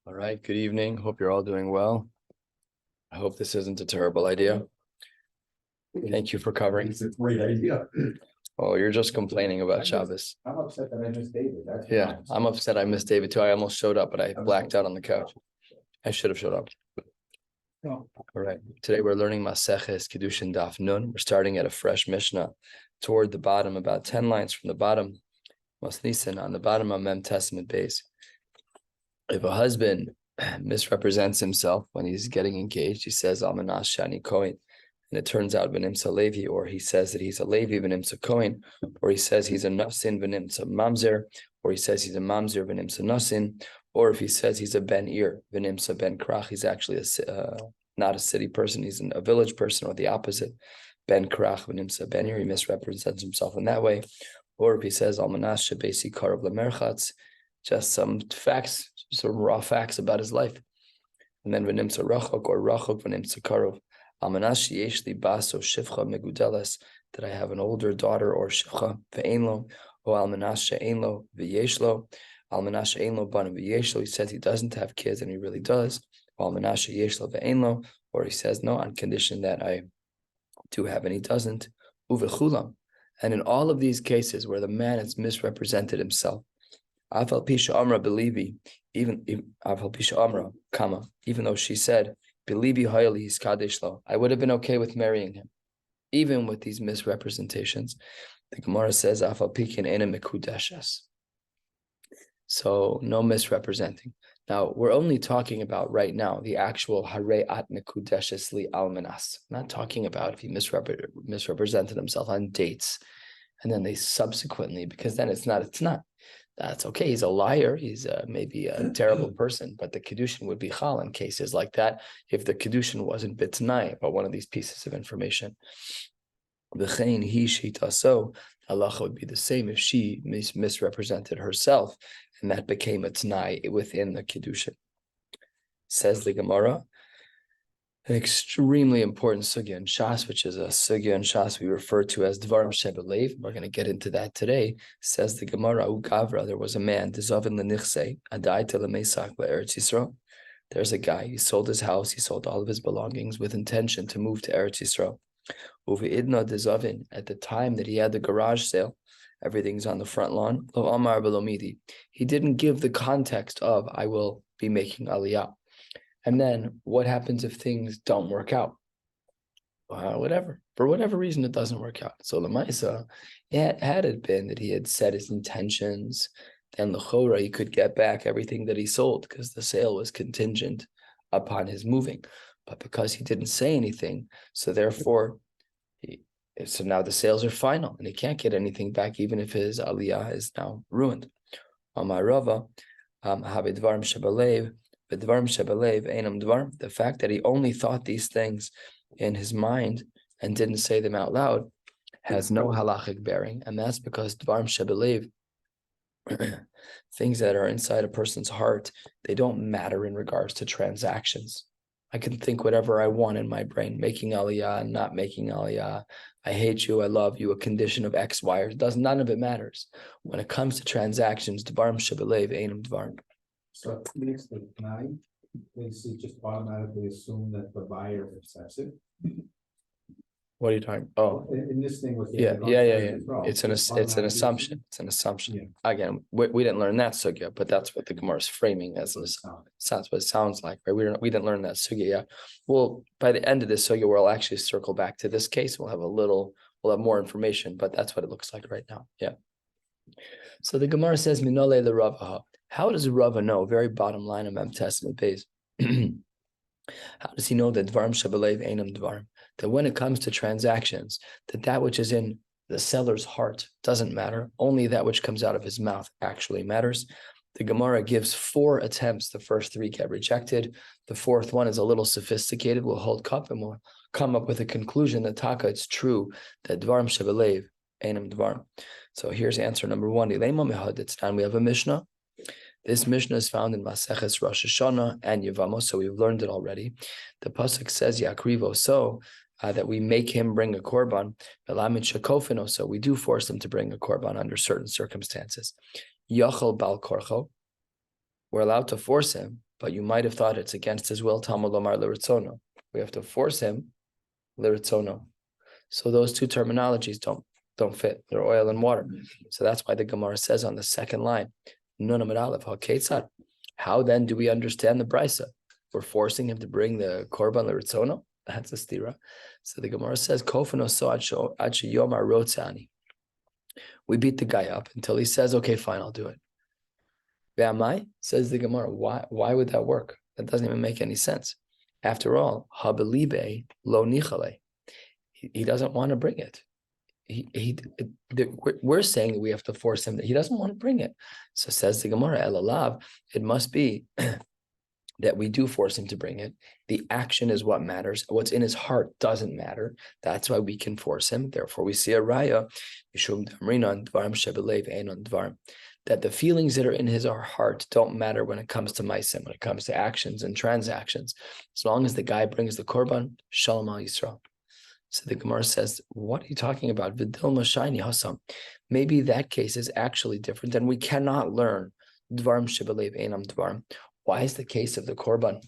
All right, good evening. Hope you're all doing well. I hope this isn't a terrible idea. Thank you for covering. It's a great idea. Oh, you're just complaining about Shabbos. I'm upset that I missed David. Yeah, I'm upset I missed David too. I almost showed up, but I blacked out on the couch. I should have showed up. No. All right, today we're learning Maseches, Kiddushin, Daf Nun. We're starting at a fresh Mishnah toward the bottom, about 10 lines from the bottom. Masnisin on the bottom of Mem Testament base. If a husband misrepresents himself when he's getting engaged, he says, Almanash Shani Kohen, and it turns out Benimsa Levi, or he says that he's a Levi, Benimsa Kohen, or he says he's a Nasin, Benimsa Mamzer, or he says he's a Mamzer, Benimsa Nasin, or if he says he's a Ben Ir, Benimsa Ben Krach, he's actually not a city person, he's a village person, or the opposite, Ben Krach, Benimsa Ben Ir, he misrepresents himself in that way. Or if he says Almanash Shabesi Karav Lemerchatz, just some facts, some raw facts about his life. And then Venimsa Rachok or Rachok Venimsa Karov. Almanash Yeshli Baso Shivcha Megudeles, that I have an older daughter or Shivcha Ve'enlo, or Almanash She'enlo Ve'yeshlo. Almanash She'enlo Ban Ve'yeshlo, he says he doesn't have kids and he really does. Almanash She'yeshlo Ve'enlo, or he says no, on condition that I do have and he doesn't. Uvechulam. And in all of these cases where the man has misrepresented himself, Afal Pisha Amra Belibi, even Afal Pisha Amra, even though she said, Belibi Hayali is Kadeshlo, I would have been okay with marrying him, even with these misrepresentations. The Gemara says, Afal Pikin Ena Mekudeshes. So no misrepresenting. Now we're only talking about right now the actual Hare At Mekudeshes Li Almanas. I'm not talking about if he misrepresented himself on dates, and then they subsequently, because then it's not. That's okay. He's a liar. He's maybe a terrible person, but the Kiddushin would be chal in cases like that if the Kiddushin wasn't bitnai about one of these pieces of information. V'chein he shita, so halacha would be the same if she misrepresented herself, and that became a t'nai within the Kiddushin. Says the Gemara, an extremely important sugya in Shas, which is a sugya in Shas we refer to as Dvarim Shebelev. We're going to get into that today. Says the Gemara, Ugavra, there was a man, Dezavin Lenichse, Adai Telemesak Eretz Yisrael. There's a guy, he sold his house, he sold all of his belongings with intention to move to Eretz Yisrael. Uveidna Dezavin, at the time that he had the garage sale, everything's on the front lawn. Lo Amar Belomidi. He didn't give the context of, I will be making Aliyah. And then what happens if things don't work out? For whatever reason, it doesn't work out. So Lamaisa, had it been that he had set his intentions, then l'chora, he could get back everything that he sold because the sale was contingent upon his moving. But because he didn't say anything, so therefore, so now the sales are final and he can't get anything back, even if his aliyah is now ruined. Amarava, Havidvarim Shebelev. The fact that he only thought these things in his mind and didn't say them out loud has no halachic bearing, and that's because Dvarim Shebelev, things that are inside a person's heart, they don't matter in regards to transactions. I can think whatever I want in my brain, making aliyah and not making aliyah. I hate you, I love you, a condition of X, Y, or none of it matters. When it comes to transactions, Dvarim Shebelev, Einam Dvarim. So next to nine, they just automatically assume that the buyer accepts it. What are you talking? Oh, in this thing with yeah. It's an assumption. It's an assumption. Yeah. Again, we didn't learn that sugya, but that's what the Gemara is framing as. That's what it sounds like, right? We didn't learn that sugya yet. Well, by the end of this sugya, we'll actually circle back to this case. We'll have more information, but that's what it looks like right now. Yeah. So the Gemara says, "Minole le Ravaha." How does Rava know? Very bottom line of Mem Testament base. How does he know that Dvarim Shebelev Einam Dvarim? That when it comes to transactions, that which is in the seller's heart doesn't matter. Only that which comes out of his mouth actually matters. The Gemara gives 4 attempts. The first 3 get rejected. The fourth one is a little sophisticated. We'll hold cup and we'll come up with a conclusion that Taka, it's true that Dvarim Shebelev Einam Dvarim. So here's answer number 1. We have a Mishnah. This Mishnah is found in Maseches Rosh Hashanah and Yevamos, so we've learned it already. The pasuk says Yakrivo, so that we make him bring a korban. So we do force him to bring a korban under certain circumstances. Yachal bal korcho, we're allowed to force him, but you might have thought it's against his will. Talmud lomar l'ritzono. We have to force him l'ritzono. So those two terminologies don't fit. They're oil and water. So that's why the Gemara says on the second line, Nun Amud Aleph, HaKetzad. How then do we understand the brisa? We're forcing him to bring the korban l'ritzono. That's a stira. So the Gemara says, Kofano so ad sheyomar rotzani. We beat the guy up until he says, okay, fine, I'll do it. Ve'amai, says the Gemara, why would that work? That doesn't even make any sense. After all, habelibe lo nichale. He doesn't want to bring it. We're saying that we have to force him that he doesn't want to bring it. So says the Gemara, elalav, it must be that we do force him to bring it. The action is what matters. What's in his heart doesn't matter. That's why we can force him. Therefore, we see a raya, that the feelings that are in his heart don't matter when it comes to maisim, when it comes to actions and transactions. As long as the guy brings the korban, shalom al Yisrael. So the Gemara says, what are you talking about? Vidilma shayni hasam. Maybe that case is actually different, and we cannot learn dvarim shebelev einam dvarim. Why is the case of the korban?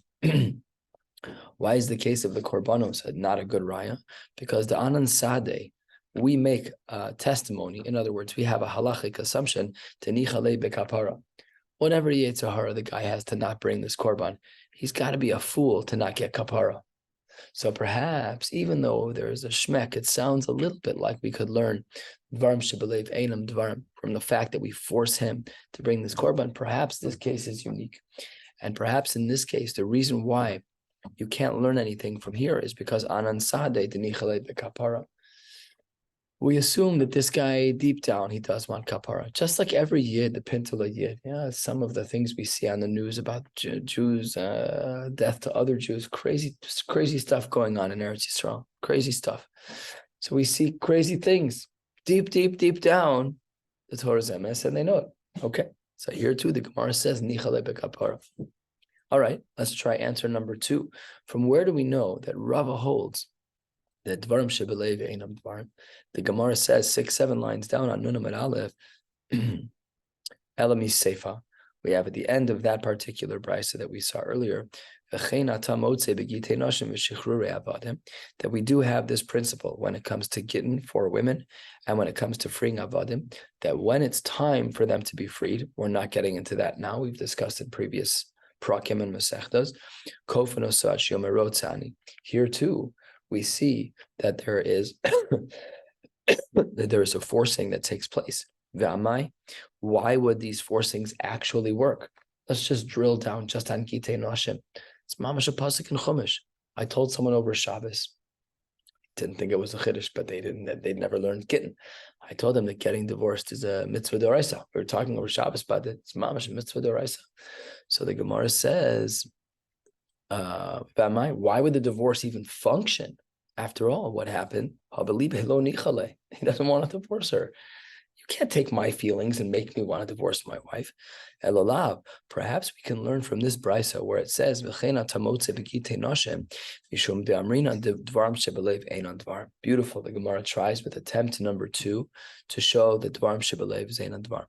Why is the case of the korbanos not a good raya? Because the anan sadeh, we make a testimony. In other words, we have a halachic assumption to nichale bekapara. Whatever yetzer hara the guy has to not bring this korban, he's got to be a fool to not get kapara. So perhaps, even though there is a shmek, it sounds a little bit like we could learn dvarim shebelev einam dvarim from the fact that we force him to bring this korban. Perhaps this case is unique. And perhaps in this case, the reason why you can't learn anything from here is because anan sadeh denichale bekapara. We assume that this guy, deep down, he does want kapara. Just like every yid, the pintala yid. Yeah, some of the things we see on the news about Jews, death to other Jews, crazy stuff going on in Eretz Yisrael. Crazy stuff. So we see crazy things deep down. The Torah's emes, and they know it. Okay. So here too, the Gemara says, Nichale bekapara. All right, let's try answer number 2. From where do we know that Rava holds that dvarim shebelev einam dvarim? The Gemara says 6-7 lines down on Nun Amud Aleph, Elami Seifa. We have at the end of that particular brisa that we saw earlier, that we do have this principle when it comes to gittin for women and when it comes to freeing avadim, that when it's time for them to be freed, we're not getting into that now. We've discussed in previous prakim and Maseches. Here too, we see that there is a forcing that takes place. V'amai, why would these forcings actually work? Let's just drill down just on Gitei Noshim. It's mamash a pasuk in Chumash. I told someone over Shabbos, didn't think it was a chiddush, but they'd never learned gittin. I told them that getting divorced is a mitzvah d'oraisa. We were talking over Shabbos about it. It's mamash a mitzvah d'oraisa. So the Gemara says, why would the divorce even function? After all, what happened? He doesn't want to divorce her. You can't take my feelings and make me want to divorce my wife. Elalav, perhaps we can learn from this brisa where it says, beautiful. The Gemara tries with attempt number 2 to show that dvarim shebelev is einan dvarim.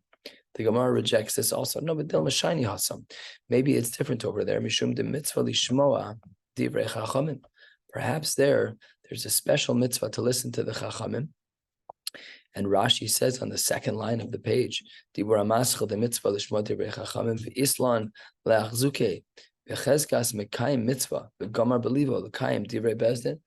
The Gemara rejects this also. No, but shayni hasam. Maybe it's different over there. Mishum de mitzvah lishmoa divrei chachamim. Perhaps there's a special mitzvah to listen to the chachamim. And Rashi says on the second line of the page, Dibur Amaschel the mitzvah lishmoa divrei chachamim v'islan leachzuke v'chezkas mekayim mitzvah v'gamar belivo l'kayim divrei bezdin.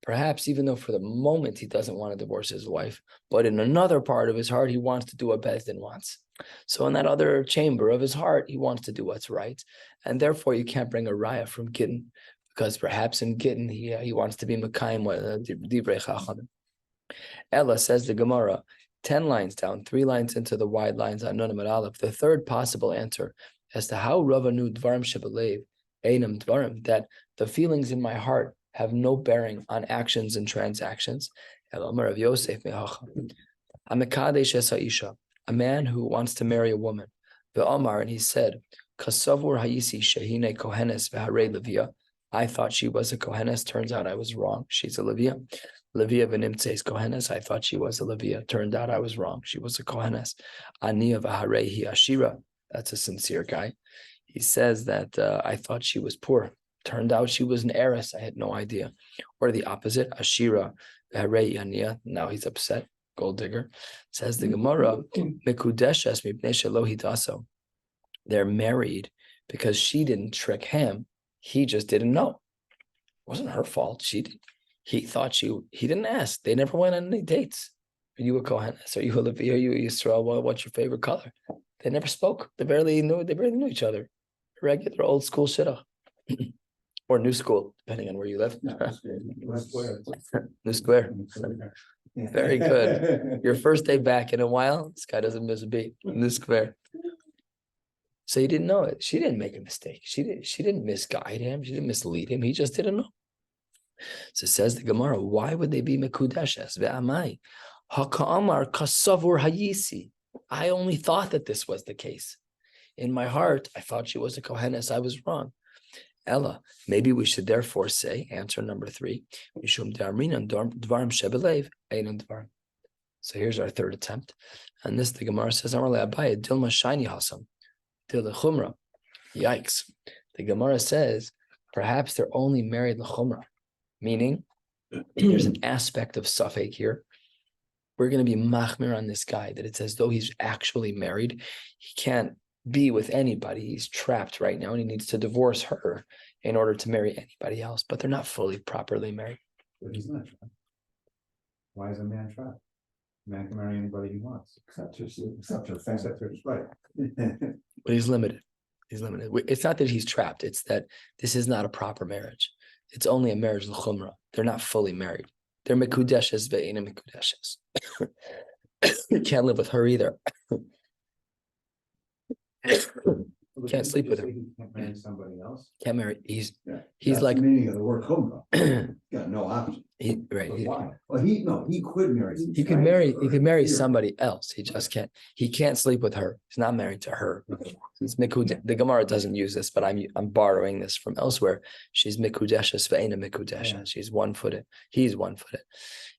Perhaps even though for the moment he doesn't want to divorce his wife, but in another part of his heart he wants to do what bezdin wants. So in that other chamber of his heart, he wants to do what's right, and therefore you can't bring a raya from gittin, because perhaps in gittin he wants to be mekayim divrei chachamim. Ella, says the Gemara, 10 lines down, 3 lines into the wide lines on Nun Amud Aleph, the third possible answer as to how Rava knew dvarim shebelev einam dvarim, that the feelings in my heart have no bearing on actions and transactions. Elomar of Yosef mehacha, amekadesh es ha'isha, a man who wants to marry a woman. Ve'omar, and he said, kasavur hayisi shehine kohenes v'harei levia. I thought she was a kohenes. Turns out I was wrong. She's a levia. Levia v'nimtzeis kohenes. I thought she was a levia. Turned out I was wrong. She was a kohenes. Aniya v'harei hi ashira. That's a sincere guy. He says that I thought she was poor. Turned out she was an heiress. I had no idea. Or the opposite, Ashira, Yania. Now he's upset. Gold digger. Says the Gemara, Mikudeshes mipnei shelo hidaso. They're married because she didn't trick him. He just didn't know. It wasn't her fault. He thought he didn't ask. They never went on any dates. Are you a Kohenes? Are you a Levi? Are you a Yisrael? What's your favorite color? They never spoke. They barely knew each other. Regular old school shidduch. Or new school, depending on where you live. New square. Very good. Your first day back in a while, this guy doesn't miss a beat. New square. So he didn't know it. She didn't make a mistake. She didn't misguide him. She didn't mislead him. He just didn't know. So says the Gemara, why would they be mekudeshes? Ve'amai. Haka'amar kasavur hayisi. I only thought that this was the case. In my heart, I thought she was a Kohenes. I was wrong. Ella, maybe we should therefore say, answer number 3, Mishum Da'amrinan Dvarim Shebelev Einan Dvarim. So here's our third attempt. And this, the Gemara says, Amar le'Abaye, Dilma Shiny Hasam, Dil Chumra. Yikes. The Gemara says, perhaps they're only married l'chumra, meaning there's an aspect of safek here. We're going to be machmir on this guy, that it says, though he's actually married, he can't be with anybody. He's trapped right now and he needs to divorce her in order to marry anybody else, but they're not fully properly married. But he's not trapped. Why is a man trapped? A man can marry anybody he wants. Except to his right. But he's limited. He's limited. It's not that he's trapped. It's that this is not a proper marriage. It's only a marriage l'chumra. They're not fully married. They're mekudeshes ve'ena mekudeshes. You can't live with her either. Can't sleep with her. He can't marry somebody else. Can't marry. He's That's like the meaning of the word chumrah. Got no option. Right. Why? Well, he could marry. He could marry somebody else. He just can't. He can't sleep with her. He's not married to her. It's mikudesh. The Gemara doesn't use this, but I'm borrowing this from elsewhere. She's mikudeshes ve'ena mikudeshes. She's one-footed. He's one-footed.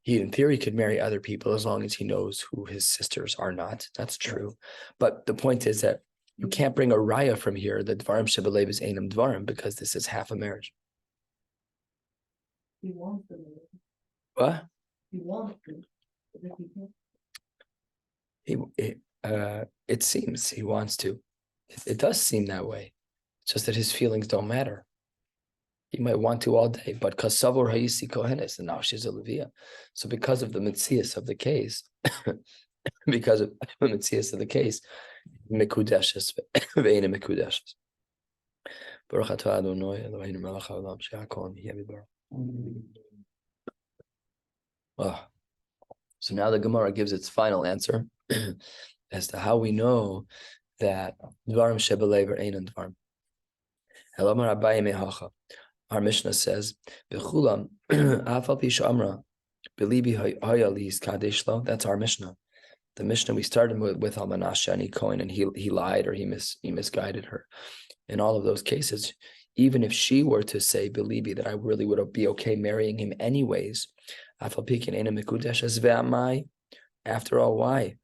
He, in theory, could marry other people as long as he knows who his sisters are not. That's true. But the point is that you can't bring a raya from here that dvarim shebelev is einam dvarim, because this is half a marriage. He wants to. What? He wants to. But if he can't. It seems he wants to. It does seem that way. It's just that his feelings don't matter. He might want to all day, but kasavur hayisi kohenes, and now she's a levia. So because of the mitzias of the case, mikudeshes ve'ena mikudeshes. Baruch atah Adonai Eloheinu melech haolam she'hakol nihiyeh b'dvaro. Oh. So now the Gemara gives its final answer as to how we know that dvarim shebelev are einan dvarim. Elomar Abaye mehacha. Our Mishnah says, "Bechulam afal pi she'amra belibi haya li's kadesh lo." That's our Mishnah. The Mishnah we started with Almanasha and Cohen, and he lied or he misguided her. In all of those cases, even if she were to say, "Belibi," that I really would be okay marrying him anyways, afal pikin ena mikudesh as ve'amai. After all, why?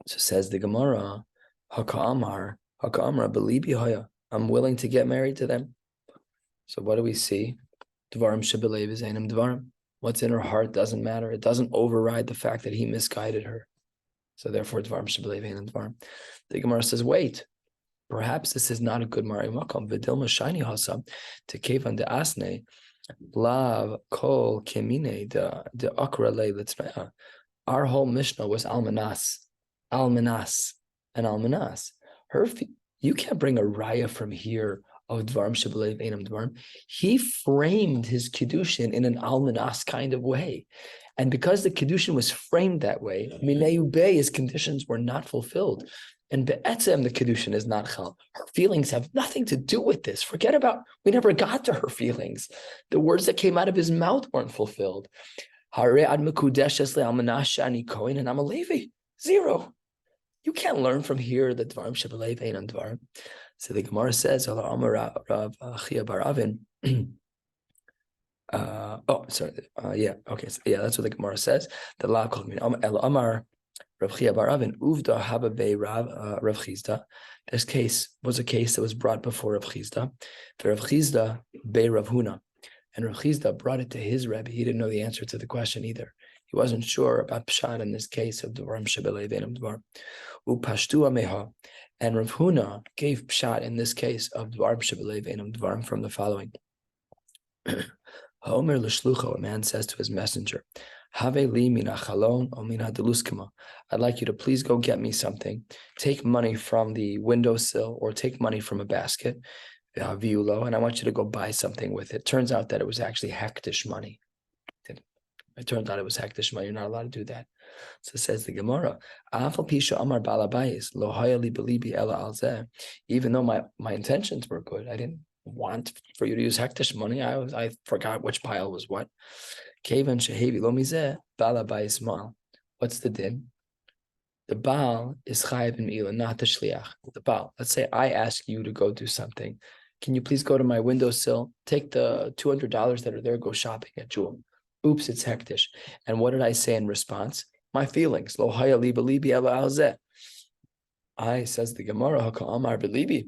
So says the Gemara, Haka'amar belibi haya. I'm willing to get married to them. So what do we see? Dvarim shebelev is einam dvarim. What's in her heart doesn't matter. It doesn't override the fact that he misguided her. So therefore, dvarim shebelev einam dvarim. The Gemara says, wait, perhaps this is not a good mari makom. V'dilma shani hasam to kevan de asne lav kol kemine de akra le litzmeha. Our whole Mishnah was almanas, and almanas. You can't bring a raya from here of dvarim shebelev einam dvarim. He framed his Kiddushin in an almanas kind of way. And because the Kiddushin was framed that way, Minei Ubei, his conditions were not fulfilled. And Be'etzem, the Kiddushin is not chal. Her feelings have nothing to do with this. Forget about, we never got to her feelings. The words that came out of his mouth weren't fulfilled. Hare ad mekudeshes le'almanasha ani kohen, and I'm a Levi. Zero. You can't learn from here that dvarim shebelev einam dvarim. So the Gemara says, Rav Chia bar Avin. That's what the Gemara says. The lav kol Amar Rav Chia bar Rav and Uvda Haba Bei Rav Chisda. This case was a case that was brought before Rav Chisda. Rav Chisda Bei Rav Huna. And Rav Chisda brought it to his Rebbe. He didn't know the answer to the question either. He wasn't sure about Pshat in this case of Dvarim Shebelei Veinam Dvar. Upashtu Ameha. And Rav Huna gave Pshat in this case of Dvarim Shebelei Veinam Dvarim from the following. Ha'omer l'shlucho, a man says to his messenger, Have li min ha'chalon o min ha'deluskima. I'd like you to please go get me something. Take money from the windowsill or take money from a basket. And I want you to go buy something with it. Turns out that it was actually hektish money. It turned out it was hektish money. You're not allowed to do that. So says the Gemara, even though my intentions were good, I didn't want for you to use hektish money. I forgot which pile was what. What's the din? The Baal is chayav in meila, not the shliach. The Baal. Let's say I ask you to go do something. Can you please go to my windowsill, take the $200 that are there, go shopping at Jewel? Oops, it's hektish. And what did I say in response? My feelings. Lo haya li belibi ela al zeh. I, says the Gemara, haka amar belibi.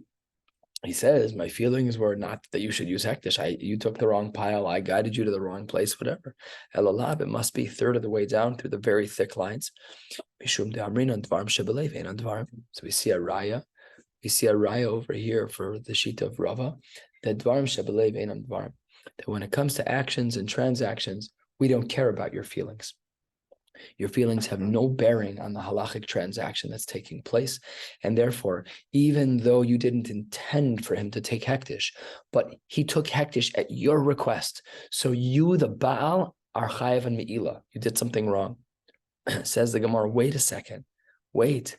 He says, my feelings were not that you should use hektish. You took the wrong pile. I guided you to the wrong place, whatever. Elalab, it must be third of the way down through the very thick lines. So we see a raya. We see a raya over here for the sheet of Rava, that dvarim shebelev einam dvarim. That when it comes to actions and transactions, we don't care about your feelings. Your feelings have no bearing on the halachic transaction that's taking place. And therefore, even though you didn't intend for him to take hektish, but he took hektish at your request. So you, the Baal, are chayav and me'ila. You did something wrong. Says the Gemara, wait a second. Wait.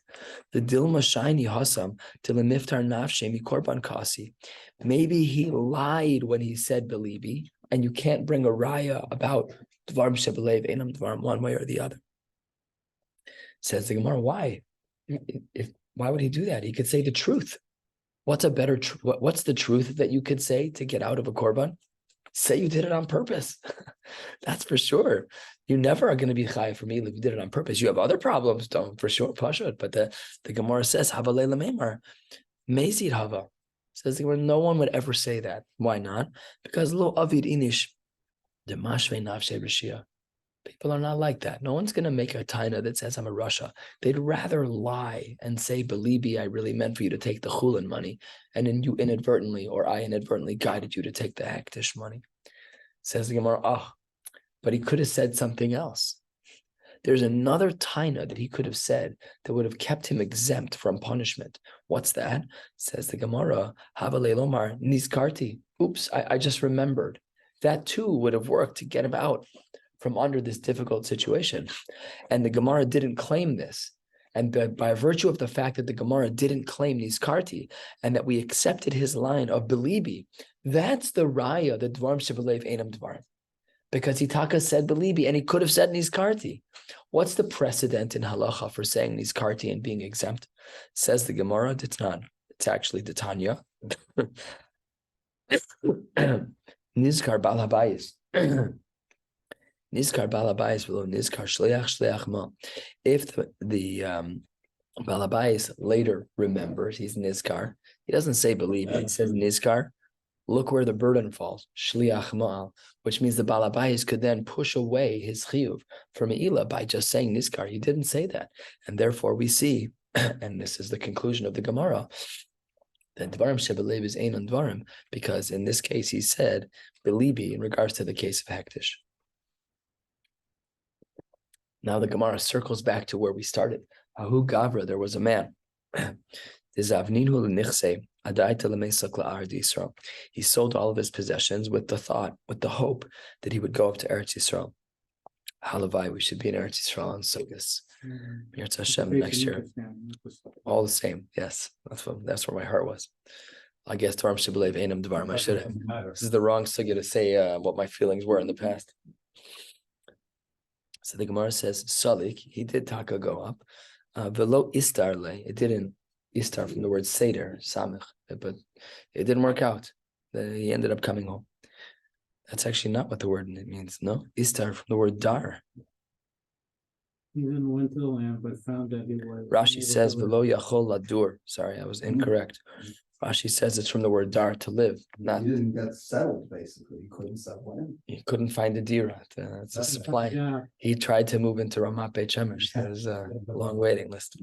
The Dilma Shiny Hasam till the Miftar Nafshemi Korban Kasi. Maybe he lied when he said Belibi, and you can't bring a raya about Dvarim Shebelev Einam Dvarim one way or the other. Says the Gemara, why? Why would he do that? He could say the truth. What's a better what's the truth that you could say to get out of a korban? Say you did it on purpose. That's for sure. You never are going to be chayav for me if you did it on purpose. You have other problems, don't for sure, pashut. But the Gemara says, Hava leila meimar, mezid hava. Says the Gemara, no one would ever say that. Why not? Because lo avid inish, the mashve nafshe rishia. People are not like that. No one's going to make a taina that says I'm a Russia. They'd rather lie and say, Belibi, I really meant for you to take the chulin money, and then you inadvertently, or I inadvertently guided you to take the hektish money. Says the Gemara, but he could have said something else. There's another taina that he could have said that would have kept him exempt from punishment. What's that? Says the Gemara, Havale lomar nizkarti. Oops, I just remembered. That too would have worked to get him out from under this difficult situation. And the Gemara didn't claim this. And by virtue of the fact that the Gemara didn't claim Nizkarti, and that we accepted his line of Belibi, that's the raya, the Dvarim Shebelev Einam Dvarim. Because Hitaka said Belibi, and he could have said Nizkarti. What's the precedent in halacha for saying Nizkarti and being exempt? Says the Gemara, it's not. It's actually the Tanya. Nizkar Bal Habayis. Nizkar Balabayis below Nizkar Shleach Ma. If the Balabayis later remembers, he's Nizkar. He doesn't say believe, he says Nizkar. Look where the burden falls, Shliach Ma'al, which means the Balabayis could then push away his chiyuv from Me'ila by just saying Nizkar. He didn't say that. And therefore we see, and this is the conclusion of the Gemara, that Dvarim Shebelev is Ein on Dvarim, because in this case he said Belibi in regards to the case of Hektish. Now the Gemara circles back to where we started. Ahu Gavra, there was a man. He sold all of his possessions with the thought, with the hope that he would go up to Eretz Yisrael. Halavai, we should be in Eretz Yisrael and Sukkos. Eretz Hashem next year. All the same, yes. That's where my heart was. I guess Dvarim Shebelev Einam Dvarim. I should have. This is the wrong sugya to say what my feelings were in the past. So the Gemara says, Salik, he did taka go up. Velo istar le, it didn't istar from the word seder, samich, but it didn't work out. He ended up coming home. That's actually not what the word means, no? Istar from the word dar. He then went to the land, but found that he was. Rashi unable says, to live. "Velo yachol ladur." Sorry, I was incorrect. Rashi says it's from the word dar, to live. Not He didn't get settled, basically. He couldn't settle in. he couldn't find a dira. It's a supply. Yeah, He tried to move into Ramat Beit Shemesh. There's a long waiting list.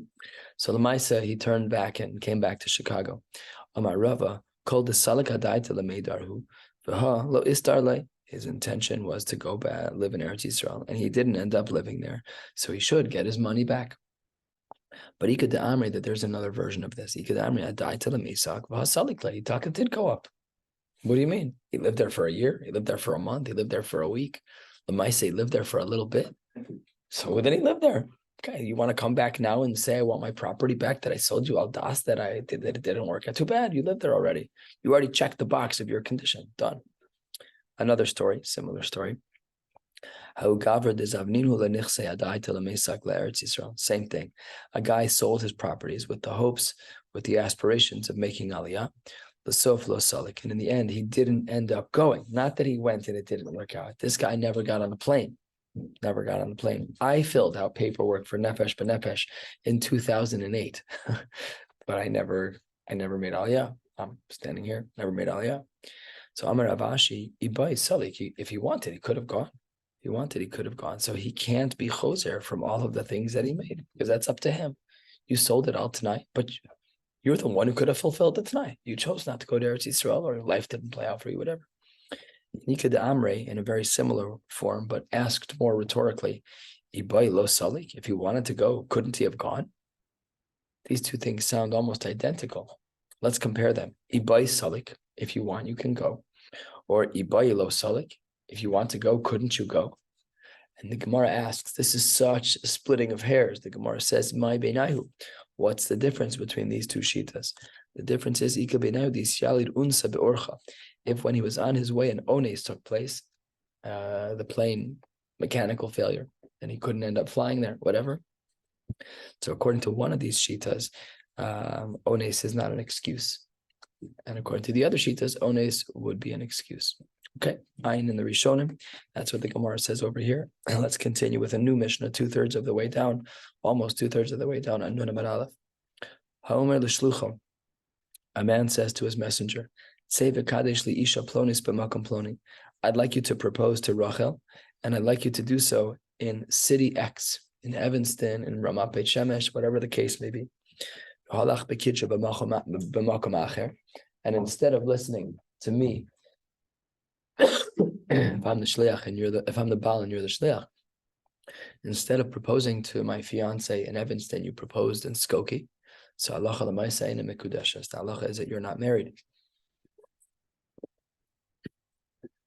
So Lamaisa, he turned back and came back to Chicago. Amar Rava called the Salik Hadai to Lameidarhu. V'ha lo istarle. His intention was to go back, live in Eretz Yisrael, and he didn't end up living there. So he should get his money back. But he could amri that there's another version of this. He could amri Hadai to Lameisak. V'ha Salikle. Taka did go up. What do you mean? He lived there for a year. He lived there for a month. He lived there for a week. Lamaisa lived there for a little bit. So then he lived there. Okay, you want to come back now and say, I want my property back that I sold you al das that I did that it didn't work out. Too bad. You lived there already. You already checked the box of your condition. Done. Another story, similar story. Same thing. A guy sold his properties with the hopes, with the aspirations of making aliyah. And in the end, he didn't end up going. Not that he went and it didn't work out. This guy never got on the plane. Never got on the plane. I filled out paperwork for Nefesh B'Nefesh in 2008, but I never made aliyah. I'm standing here, never made aliyah. So Amar Avashi, Ibai Salik, if he wanted, he could have gone. If he wanted, he could have gone. So he can't be choser from all of the things that he made, because that's up to him. You sold it all tonight, but you're the one who could have fulfilled it tonight. You chose not to go to Eretz Yisrael, or life didn't play out for you, whatever. Nika de Amre, in a very similar form, but asked more rhetorically, Ibai lo salik, if he wanted to go, couldn't he have gone? These two things sound almost identical. Let's compare them. Ibai salik, if you want, you can go. Or Ibai lo salik, if you want to go, couldn't you go? And the Gemara asks, this is such a splitting of hairs. The Gemara says, my beinayu. What's the difference between these two shitas? The difference is, Ika beinayu di sialid unsa beorcha. If when he was on his way, an ones took place, the plane mechanical failure, and he couldn't end up flying there, whatever. So according to one of these shitas, ones is not an excuse. And according to the other shitas, ones would be an excuse. Okay, Ayin in the Rishonim. That's what the Gemara says over here. Let's continue with a new Mishnah, 2/3 of the way down, almost 2/3 of the way down on Nun Amud Aleph. Haomer l'shlucham. A man says to his messenger, I'd like you to propose to Rachel, and I'd like you to do so in city X, in Evanston, in Ramat Beit Shemesh, whatever the case may be. And instead of listening to me, if I'm the shliach and if I'm the Baal and you're the shliach, instead of proposing to my fiance in Evanston, you proposed in Skokie. So Allah Alamaisa in a Mekudeshes. The Allah is that you're not married.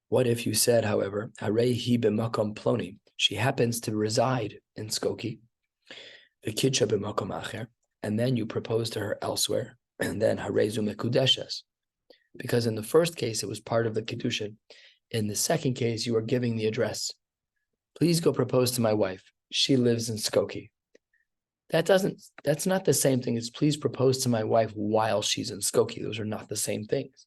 What if you said, however, Harehi b'makom ploni, she happens to reside in Skokie, v'kidsha b'makom acher, and then you propose to her elsewhere, and then Harezu mekudeshes, because in the first case it was part of the Kiddushin. In the second case, you are giving the address. Please go propose to my wife. She lives in Skokie. That's not the same thing as please propose to my wife while she's in Skokie. Those are not the same things.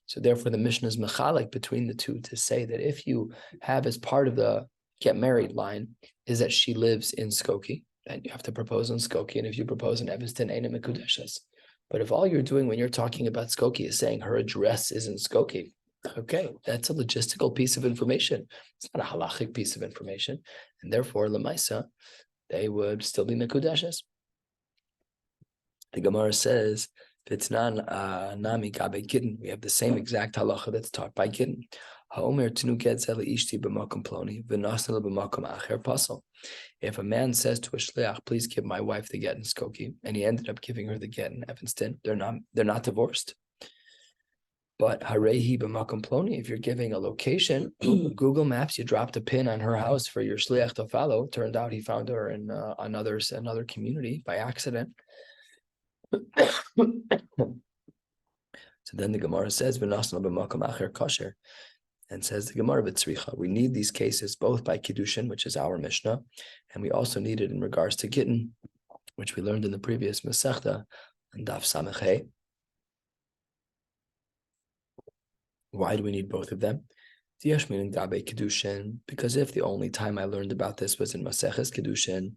So therefore, the Mishnah is mechalek between the two to say that if you have as part of the get married line is that she lives in Skokie, and you have to propose in Skokie. And if you propose in Evanston, Eina Mekudeshes. But if all you're doing when you're talking about Skokie is saying her address is in Skokie, okay, that's a logistical piece of information. It's not a halachic piece of information. And therefore, Lamaisa, they would still be Mekudeshes. The Gemara says, it's not nami gabe gidden. We have the same exact halacha that's taught by gidden. Haomer tenu gedzel ishti b'makom ploni v'nasnel b'makom acher pasal. If a man says to a shliach, please give my wife the get in Skokie, and he ended up giving her the get in Evanston, they're not divorced. But harehi b'makom ploni, if you're giving a location, Google Maps, you dropped a pin on her house for your shliach to follow. Turned out he found her in another community by accident. So then the Gemara says, "V'nasna b'makom acher kosher," and says the Gemara b'tzricha. We need these cases both by Kiddushin, which is our Mishnah, and we also need it in regards to Gittin, which we learned in the previous Masechta and Daf Samech. Why do we need both of them? Yashmin Gabe Kiddushin, because if the only time I learned about this was in Maseches Kiddushin,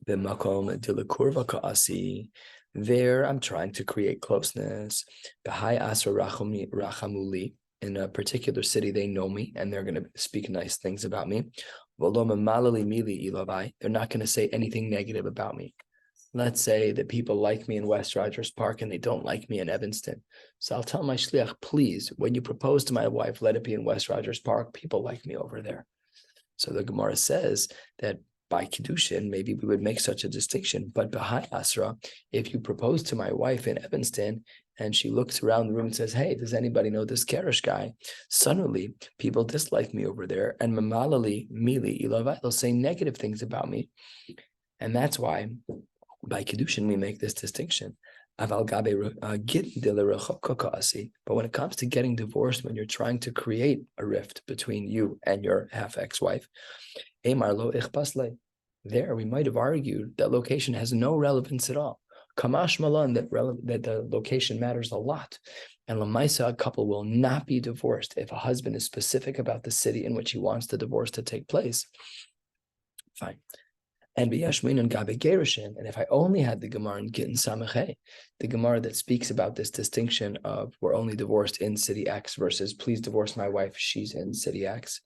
B'makom dilakurva ka'asi, there I'm trying to create closeness. B'hai asra rachamuli, in a particular city they know me and they're going to speak nice things about me. They're not going to say anything negative about me. Let's say that people like me in West Rogers Park and they don't like me in Evanston. So I'll tell my shliach, please, when you propose to my wife, let it be in West Rogers Park. People like me over there. So the Gemara says that by Kiddushin, maybe we would make such a distinction. But B'hai Asra, if you propose to my wife in Evanston and she looks around the room and says, hey, does anybody know this Karesh guy? Suddenly, people dislike me over there. And Mamalali, Mili, Ilavai, they'll say negative things about me. And that's why by Kiddushin, we make this distinction. But when it comes to getting divorced, when you're trying to create a rift between you and your half-ex-wife, there we might have argued that location has no relevance at all. Kamash Malan, that the location matters a lot. And Lamaisa, a couple will not be divorced if a husband is specific about the city in which he wants the divorce to take place. Fine. And b'yashmin and gabe gerushin, and if I only had the Gemara in Gittin Samachay, the Gemara that speaks about this distinction of we're only divorced in city X versus please divorce my wife, she's in city X.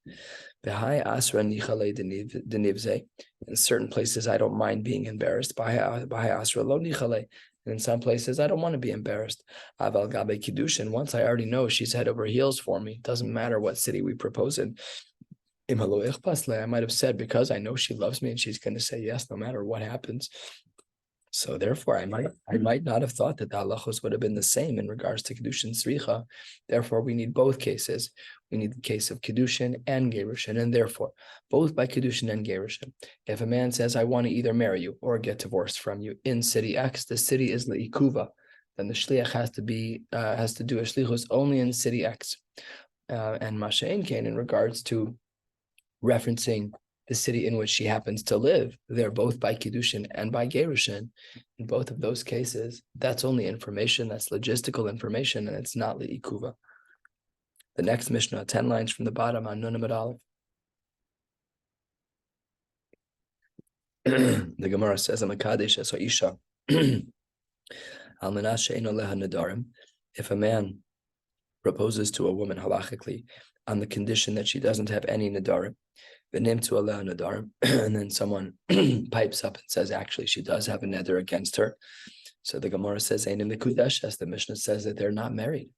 B'hai asra nichale denivze. In certain places, I don't mind being embarrassed. B'hai asra lo nichale. And in some places, I don't want to be embarrassed. Aval gabe kiddushin. Once I already know she's head over heels for me, doesn't matter what city we propose in. I might have said, because I know she loves me and she's going to say yes no matter what happens. So therefore, I might not have thought that the halachos would have been the same in regards to Kiddushin Sricha. Therefore, we need both cases. We need the case of Kiddushin and Gerushin, and therefore, both by Kiddushin and Gerushin. If a man says, I want to either marry you or get divorced from you in city X, the city is Le'ikuva, then the shliach has to do a shlichus only in city X. And Masha'en Kain, in regards to referencing the city in which she happens to live, they're both by Kiddushin and by Gerushin. In both of those cases, that's only information, that's logistical information, and it's not Li'ikuva. The next Mishnah, 10 lines from the bottom on Nun Amud Aleph. The Gemara says, Isha. If a man proposes to a woman halachically on the condition that she doesn't have any nadarim, and then someone pipes up and says, actually, she does have a neder against her. So the Gemara says, as the Mishnah says that they're not married.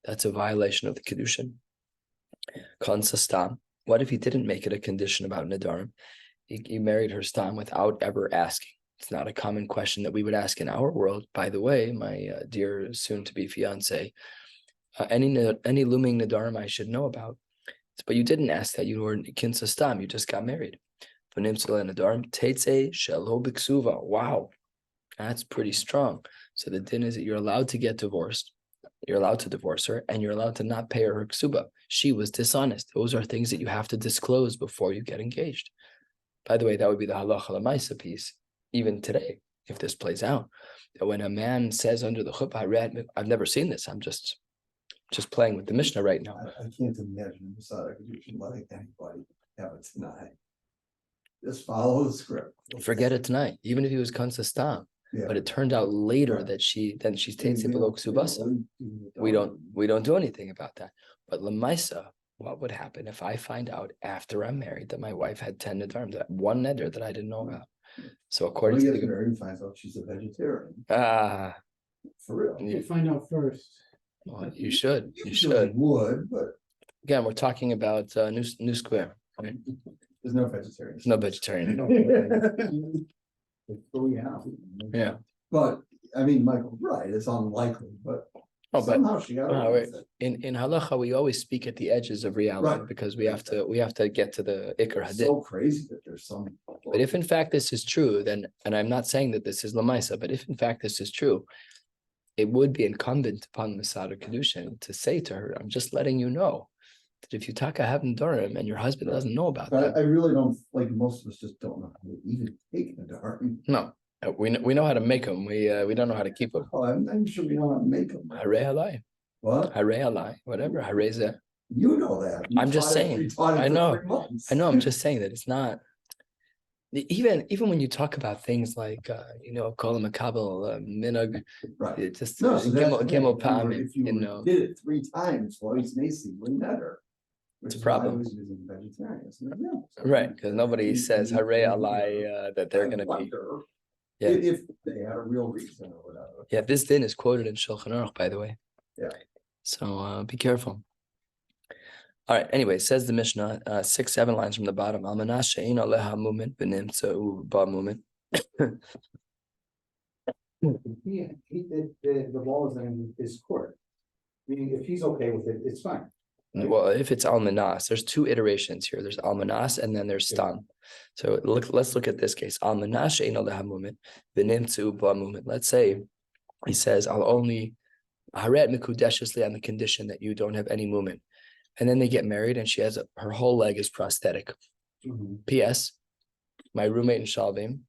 That's a violation of the Kiddushin. Kansa stam. What if he didn't make it a condition about nadarim? He married her stam without ever asking. It's not a common question that we would ask in our world. By the way, my dear soon-to-be fiance, any looming nadarim I should know about. But you didn't ask that. You were kinsa stam. You just got married. Wow, that's pretty strong. So the din is that you're allowed to get divorced. You're allowed to divorce her, and you're allowed to not pay her ksuba. She was dishonest. Those are things that you have to disclose before you get engaged. By the way, that would be the halacha l'maisa piece, even today, if this plays out. That when a man says under the chuppah, I've never seen this. I'm just playing with the Mishnah right now. I can't imagine Masada Kiddushin letting anybody have it tonight. Just follow the script. Forget it tonight, even if he was kansa stam. Yeah. But it turned out later that she states it below ksubasa. We don't do anything about that. But lemaisa, what would happen if I find out after I'm married that my wife had 10 nedarim, that one neder that I didn't know about? So according to the married, finds out she's a vegetarian. For real. You find out first. Well, you should. Would, but again, we're talking about new square. Right? there's no vegetarian. No vegetarian. Yeah. But I mean, Michael's right. It's unlikely, but somehow she got away with it. In halacha, we always speak at the edges of reality, Right. because we have to get to the ikar It's hadith. so crazy that there's some. But if in fact this is true, then, and I'm not saying that this is lamaisa, but if in fact this is true, it would be incumbent upon Masada Kiddushin to say to her, I'm just letting you know that if you taka have Nedarim and your husband doesn't know about But that. I really don't, like, most of us just don't know how to even take Nadarim. No, we know how to make them. We don't know how to keep them. Oh, I'm sure we know how to make them. Hare halai, What? hare halai, whatever. Hare zeh. You know that. You I'm just taught it- saying. you taught it I for know. 3 months. I know. I'm just saying that it's not. Even when you talk about things like kol makabel minag, Right. it just No, so that's gimel the thing. pamim, If you did it 3 times, well, he's Macy, way better. It's a Which is why I problem. was using vegetarians. Right? Because nobody says hare alai that they're going to be. Yeah. If they had a real reason or whatever. Yeah, this din is quoted in Shulchan Aruch, by the way. Yeah. So be careful. All right. Anyway, says the Mishnah, 6-7 lines from the bottom. Almanah she'ein aleha mumin v'nimtza'u ba mumin. The ball is in his court. Meaning, if he's okay with it, it's fine. Well, if it's almanas, there's 2 iterations here. There's almanas and then there's stam. So let's look at this case. Almanas she'ein aleha mumin v'nimtza'u ba mumin. Let's say he says, I'll only haret mikudeshesli on the condition that you don't have any mumin. And then they get married and she has her whole leg is prosthetic. P.S. My roommate in Shalvim,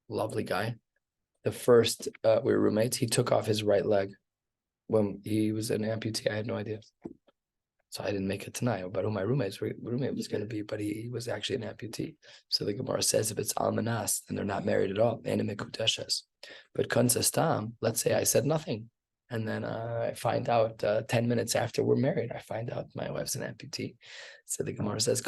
lovely guy. The first we were roommates, he took off his right leg when he was an amputee. I had no idea. So I didn't make it tonight about who my roommate was going to be, but he was actually an amputee. So the Gemara says if it's almanas, then they're not married at all. But konsastam, let's say I said nothing. And then I find out 10 minutes after we're married, I find out my wife's an amputee. So the Gemara says,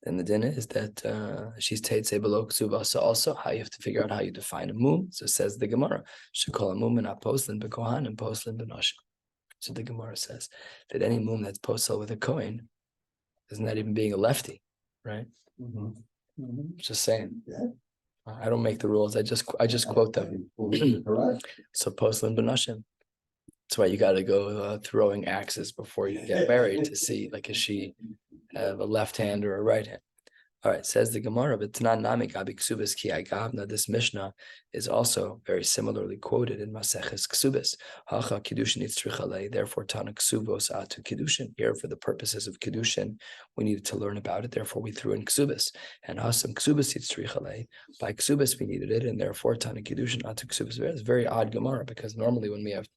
then the din is that she's teitze below ksuba. So also how you have to figure out how you define a mum. So says the Gemara, shekol mumin aposlin bekohan and poslin benosh. So the Gemara says that any mum that's posel with a kohen is not even being a lefty, right? Just saying. Yeah. I don't make the rules. I just quote them. So poslin benoshim. That's why you got to go throwing axes before you get married to see, like, is she have a left hand or a right hand? All right, says the Gemara, but now this Mishnah is also very similarly quoted in Maseches Ksubis. Hacha Kiddushin itzrichalei. Therefore, Tana Ksubos atu Kiddushin. Here, for the purposes of Kiddushin, we needed to learn about it. Therefore, we threw in Ksubis. And Hasam Ksubis itzrichalei. By Ksubis, we needed it, and therefore, Tana Kiddushin atu Ksubis. It's a very odd Gemara because normally when we have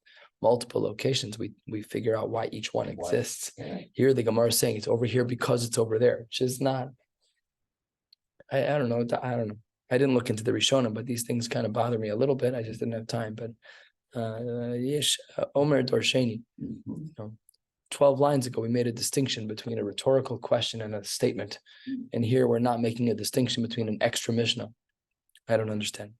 multiple locations, we figure out why each one exists. Here, the Gemara is saying it's over here because it's over there, which is not. I don't know. I didn't look into the Rishonim, but these things kind of bother me a little bit. I just didn't have time. But Yesh Omer Dorsheni. 12 lines ago, we made a distinction between a rhetorical question and a statement, and here we're not making a distinction between an extra Mishnah. I don't understand.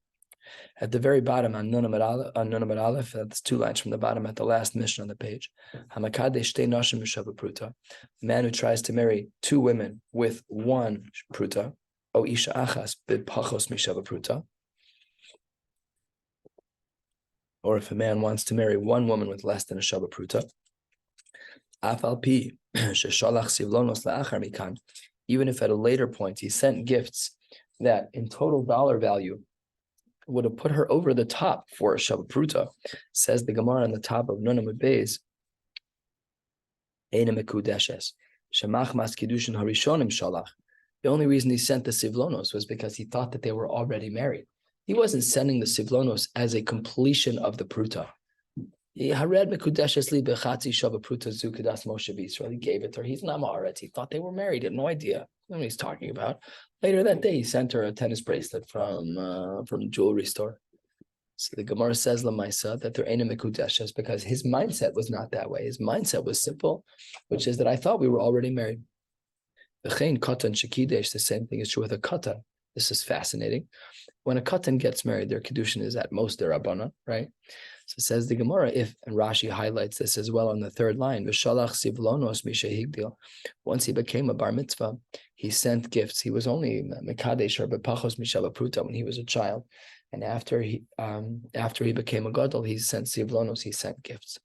At the very bottom on Nun Amud Aleph, that's 2 lines from the bottom at the last Mishnah on the page. Hamakadesh shtei nashim b'shava pruta. A man who tries to marry 2 women with 1 pruta. O isha achas b'pachos mishava pruta. Or if a man wants to marry 1 woman with less than a shava pruta. Afal pi sheshalach sivlonos la'achar mikan. Even if at a later point he sent gifts that in total dollar value would have put her over the top for a shava pruta, says the Gemara on the top of Nun Amud Beis. Eina mekudeshes shemachmas kiddushin harishonim shalach. The only reason he sent the sivlonos was because he thought that they were already married. He wasn't sending the sivlonos as a completion of the pruta. He hared mekudeshes li bechatzi shava pruta zukadas Moshe b'Yisrael. He gave it to her. He's not ma'aretz. He thought they were married. He had no idea what he's talking about. Later that day, he sent her a tennis bracelet from a jewelry store. So the Gemara says Lamaisa that they're eina mekudeshes because his mindset was not that way. His mindset was simple, which is that I thought we were already married. The same thing is true with a katan. This is fascinating. When a katan gets married, their Kiddushin is at most their Rabbana, right? So says the Gemara, and Rashi highlights this as well on the 3rd line, once he became a bar mitzvah, he sent gifts. He was only mekadesh or bepachos mishava pruta when he was a child. And after he became a gadol, he sent sivlonos, he sent gifts.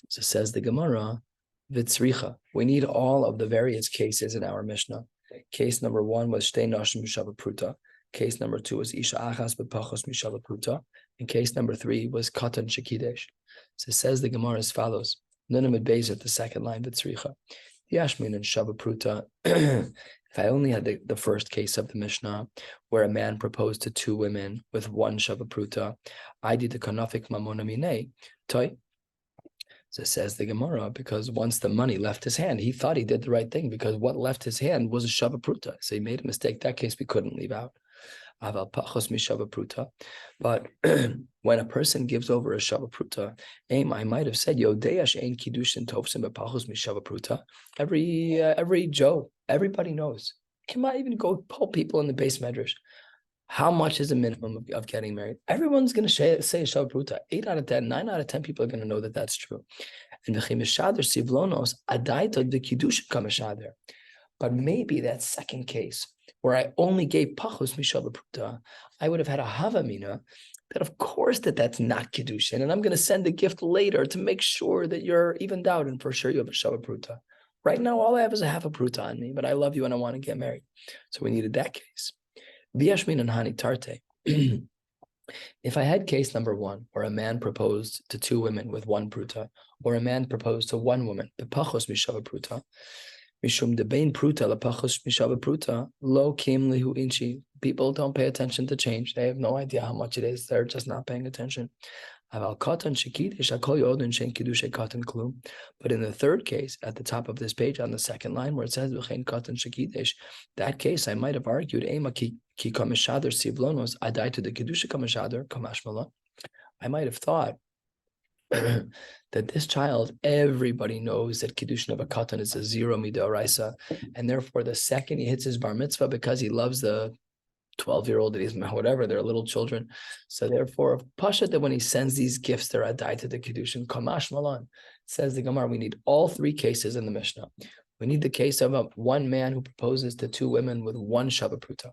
So says the Gemara, Vitzricha. We need all of the various cases in our Mishnah. Case number 1 was Shtei Nashim Mishava Pruta. Case number 2 was Isha Achas B'Pachos Mishava Pruta. And case number 3 was Katan Shekidesh. So it says the Gemara as follows. Nun Amud Beis at the 2nd line, Vitzricha. Yashmin and Shava Pruta. If I only had the first case of the Mishnah, where a man proposed to two women with one Shava Pruta, I did the Kanafik Mamona Mine, Toy. So says the Gemara, because once the money left his hand, he thought he did the right thing because what left his hand was a Shava Pruta. So he made a mistake. That case we couldn't leave out. Aval pachos mishava pruta. But when a person gives over a shava pruta, I might have said, Yodeyash ein Kiddushin tovsim b'pachos mishava pruta. Every Joe, everybody knows. Can I even go poll people in the base medrash? How much is the minimum of getting married? Everyone's going to say shava pruta. 8 out of 10, 9 out of 10 people are going to know that that's true. And v'chimishader sivlonos adaita the Kiddushin kamashader. But maybe that second case, where I only gave pachos mishava pruta, I would have had a havamina that of course that's not Kiddushin, and I'm going to send a gift later to make sure that you're evened out and for sure you have a shava pruta. Right now, all I have is a half a pruta on me, but I love you and I want to get married. So we needed that case. V'yashmin and hani tarte. If I had case number one, where a man proposed to two women with one pruta, or a man proposed to one woman, b'pachos mishava pruta, Mishum debein pruta lapachos mishava pruta lo kim lihu inchi. People don't pay attention to change. They have no idea how much it is. They're just not paying attention. But in the third case, at the top of this page, on the second line, where it says that case, I might have argued, I might have thought that this child, everybody knows that Kiddushin of a katan is a 0 midoraisa, and therefore the second he hits his bar mitzvah, because he loves the 12-year-old that he's whatever, they're little children. So therefore, pasha that when he sends these gifts, they're adai to the Kiddushin. Kamash malan, says the Gemara. We need all three cases in the Mishnah. We need the case of one man who proposes to two women with one shava pruta.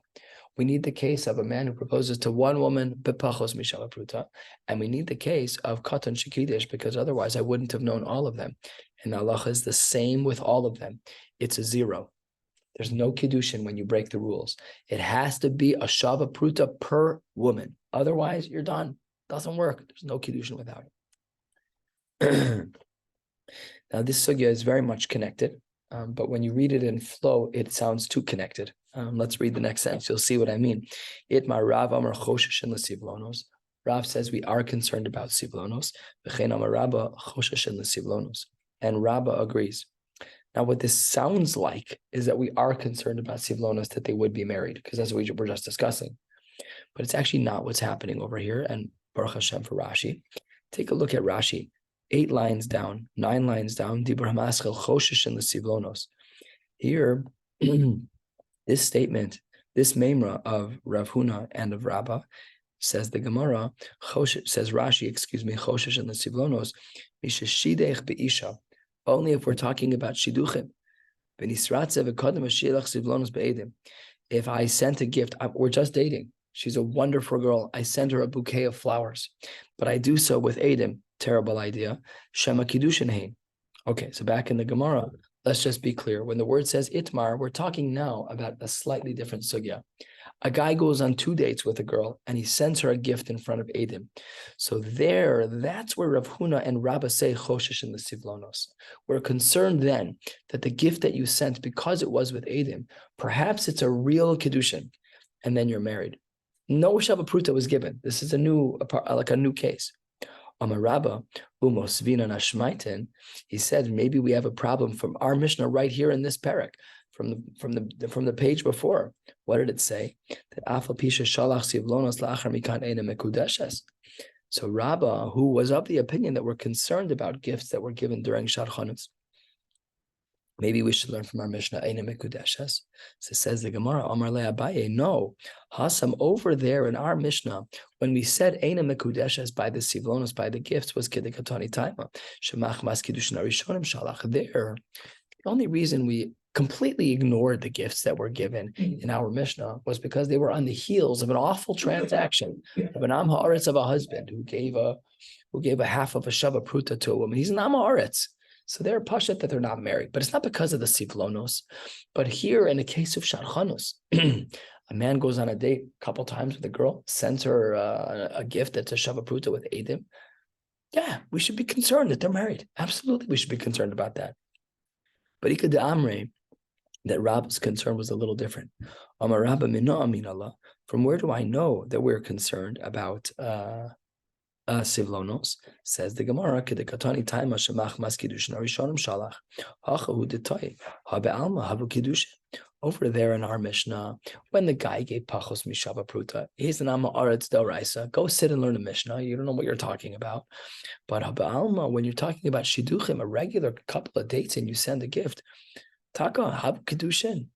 We need the case of a man who proposes to one woman bepachos mishava pruta, and we need the case of katan shekidish, because otherwise I wouldn't have known all of them. And Allah is the same with all of them. It's a 0. There's no kiddushin when you break the rules. It has to be a shava pruta per woman. Otherwise, you're done. Doesn't work. There's no kiddushin without it. Now, this sugya is very much connected, but when you read it in flow, it sounds too connected. Let's read the next sentence. You'll see what I mean. Itmar Rav Amar Chosheshin l'sivlonos. Rav says we are concerned about sivlonos. V'chein Amar Rabba Chosheshin l'sivlonos. And Rabba agrees. Now, what this sounds like is that we are concerned about sivlonos, that they would be married, because that's what we were just discussing. But it's actually not what's happening over here. And Baruch Hashem for Rashi. Take a look at Rashi. 8 lines down, 9 lines down. Dibur hamaschel Chosheshin l'sivlonos. Here, this statement, this memra of Rav Huna and of Rabbah, says the Gemara, says Rashi, Choshesh and the Sivlonos, Mishashidech be'isha, only if we're talking about Shiduchim. If I sent a gift, we're just dating. She's a wonderful girl. I send her a bouquet of flowers, but I do so with Edim. Terrible idea. Shema Kiddushin hein. Okay, so back in the Gemara, let's just be clear. When the word says itmar, we're talking now about a slightly different sugya. A guy goes on 2 dates with a girl and he sends her a gift in front of Edim. So that's where Rav Huna and Rabbah say Choshesh in the Sivlonos. We're concerned then that the gift that you sent, because it was with Edim, perhaps it's a real Kiddushin, and then you're married. No Shava Pruta was given. This is a new case. Amar Rabba, Umosvina Nashmaitin, he said, maybe we have a problem from our Mishnah right here in this parak, from the page before. What did it say? That Afal Pisha Shalach Sivlonos Lachar Mikan Eina Mekudeshes. So Rabba, who was of the opinion that we're concerned about gifts that were given during Shadchanus, maybe we should learn from our Mishnah, Eina Mekudeshes. So says the Gemara, Amar Le Abaye, no. Hasam, over there in our Mishnah, when we said Eina Mekudeshes by the Sivlonos, by the gifts, was Kidikatani Taima. Shemach Mas Kiddushin Arishonim Shalach. There, the only reason we completely ignored the gifts that were given in our Mishnah was because they were on the heels of an awful transaction of an Am Haaretz, of a husband who gave a half of a Shava Pruta to a woman. He's an Am Haaretz. So they're pashat that they're not married, but it's not because of the sivlonos. But here, in the case of Shadchanus, a man goes on a date a couple times with a girl, sends her a gift that's a Shava Pruta with Edim. Yeah, we should be concerned that they're married. Absolutely, we should be concerned about that. But he could amre that Rabba's concern was a little different. Amar Rabba mina amin Allah. From where do I know that we're concerned about sivlonos? Says the Gemara, kedekatani taima shemach mas kiddushin arishonim shalach hachahu detay habe'alma havu kiddushin. Over there in our Mishnah, when the guy gave pachos mishava pruta, he's an amma aretz d'oraisa. Go sit and learn a Mishnah. You don't know what you're talking about. But habe'alma, when you're talking about shiduchim, a regular couple of dates, and you send a gift, taka havu kiddushin.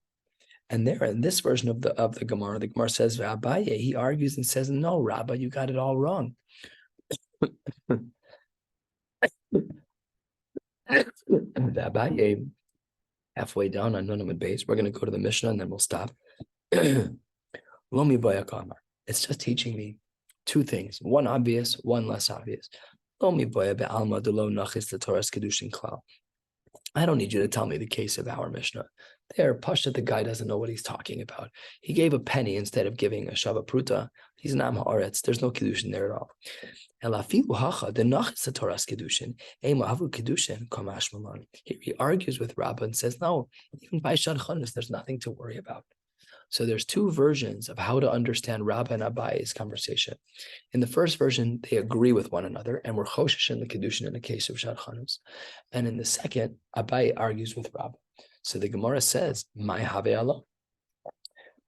And there, in this version of the Gemara says, Abaye, he argues and says, no, Rabba, you got it all wrong. Abaye, halfway down on Nunamid base, we're going to go to the Mishnah and then we'll stop. Lomi Boya. It's just teaching me two things, one obvious, one less obvious. Lomi Boya be'alma delo nachis the Torah's Kiddushin klal. I don't need you to tell me the case of our Mishnah. There, Pasha, the guy doesn't know what he's talking about. He gave a penny instead of giving a shava pruta. He's an am haaretz. There's no kiddushin there at all. Elafilu hacha the nachis the Torah's kiddushin ema havu kiddushin kamash malan. He argues with Rabbah and says, no, even by shadchanis, there's nothing to worry about. So there's two versions of how to understand Rabbah and Abaye's conversation. In the first version, they agree with one another, and we're choshesh in the kiddushin in the case of shadchanus. And in the second, Abaye argues with Rabbah. So the Gemara says, "My have Allah."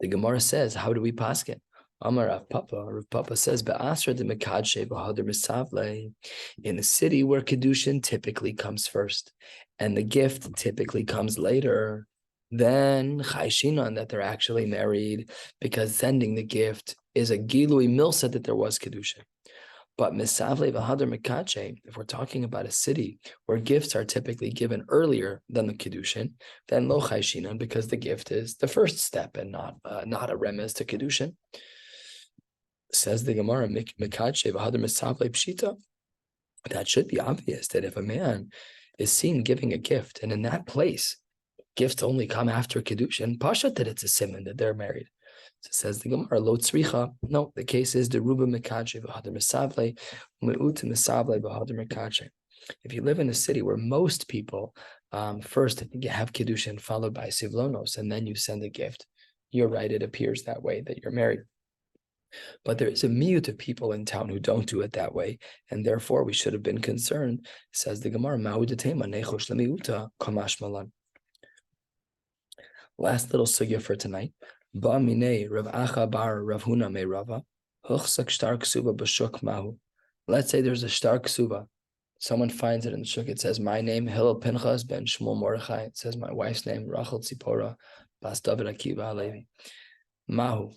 The Gemara says, "How do we paskin?" Amar Rav Papa says, "Be'asra de mekadshe v'hader misavle." In the city where kiddushin typically comes first, and the gift typically comes later, then chayshinan that they're actually married, because sending the gift is a gilui milsa that there was kiddushin. But misavle v'hader mekadshe, if we're talking about a city where gifts are typically given earlier than the kiddushin, then lo chayshinan, because the gift is the first step and not a remez to kiddushin. Says the Gemara, mekadshe v'hader misavle pshita. That should be obvious that if a man is seen giving a gift, and in that place, gifts only come after kiddushin, pasha that it's a siman that they're married. So says the Gemara, lo tzricha. No, the case is the ruba mekadshe v'hader misavle, me'ut misavle v'hader mekadshe. If you live in a city where most people first have kiddushin followed by sivlonos, and then you send a gift, you're right. It appears that way that you're married. But there is a miyut of people in town who don't do it that way, and therefore we should have been concerned. Says the Gemara, ma'u detema nechosh lemiuta kamash malan. Last little sugya for tonight. Ba minei Rav Acha bar Rav Huna me Rava huchsak shtar ksuba b'shuk mahu. Let's say there's a shtar ksuba. Someone finds it in the shuk. It says my name Hillel Pinchas ben Shmuel Mordechai. It says my wife's name Rachel Tzipora bas David Akiva Halevi. Mahu.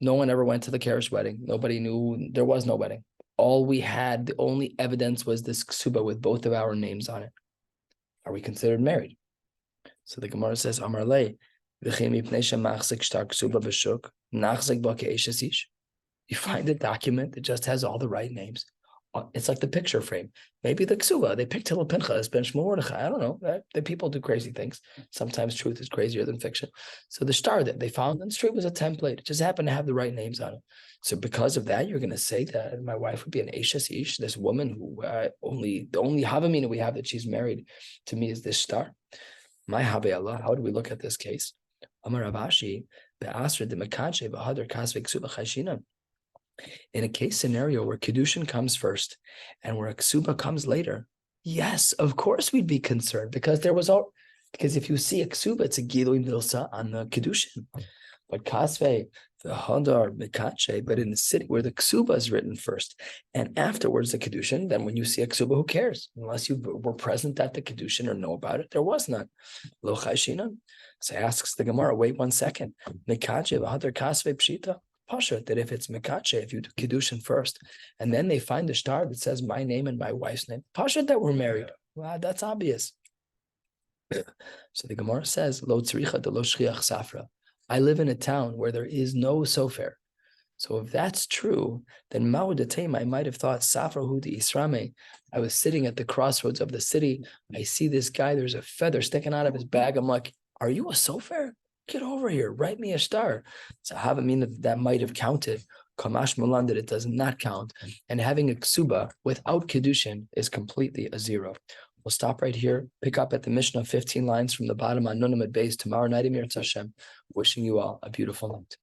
No one ever went to the Karesh wedding. Nobody knew there was no wedding. All we had, the only evidence was this ksuba with both of our names on it. Are we considered married? So the Gemara says, Amar lei, you find a document that just has all the right names. It's like the picture frame. Maybe the ksuba, they picked Hillel Pinchas, Ben Shmuel Mordechai. I don't know. The people do crazy things. Sometimes truth is crazier than fiction. So the star that they found on the street was a template. It just happened to have the right names on it. So because of that, you're going to say that my wife would be an Eishes Ish, this woman who the only Havamina we have that she's married to me is this star. My Habe Allah, how do we look at this case? Amar Abashi, Be'asra de Mekadshe V'hadar Kasve Ksuba Chashinan. In a case scenario where kiddushin comes first and where a ksuba comes later, yes, of course we'd be concerned because if you see a ksuba, it's a gilui milsa on the kiddushin. But kasve the hadar mekache, but in the city where the ksuba is written first and afterwards the kiddushin, then when you see a ksuba, who cares? Unless you were present at the kiddushin or know about it, there was none. Lo chayshinan. So asks the Gemara, wait 1 second. Mekache v'hadar kasve pshita. Pasha, that if it's mekache, if you do kiddushin first, and then they find a star that says my name and my wife's name, pasha that we're married. Wow, that's obvious. So the Gemara says, Lo tzricha de lo shchiach safra. I live in a town where there is no sofer. So if that's true, then ma'u detema, I might have thought safra hu de israme. I was sitting at the crossroads of the city. I see this guy. There's a feather sticking out of his bag. I'm like, are you a sofer? Get over here, write me a star. So have a mean that might have counted. Kamash Mulan, that it does not count. And having a ksuba without kiddushin is completely a zero. We'll stop right here, pick up at the Mishnah 15 lines from the bottom on Nun Amud Beis tomorrow night, Emir Hashem. Wishing you all a beautiful night.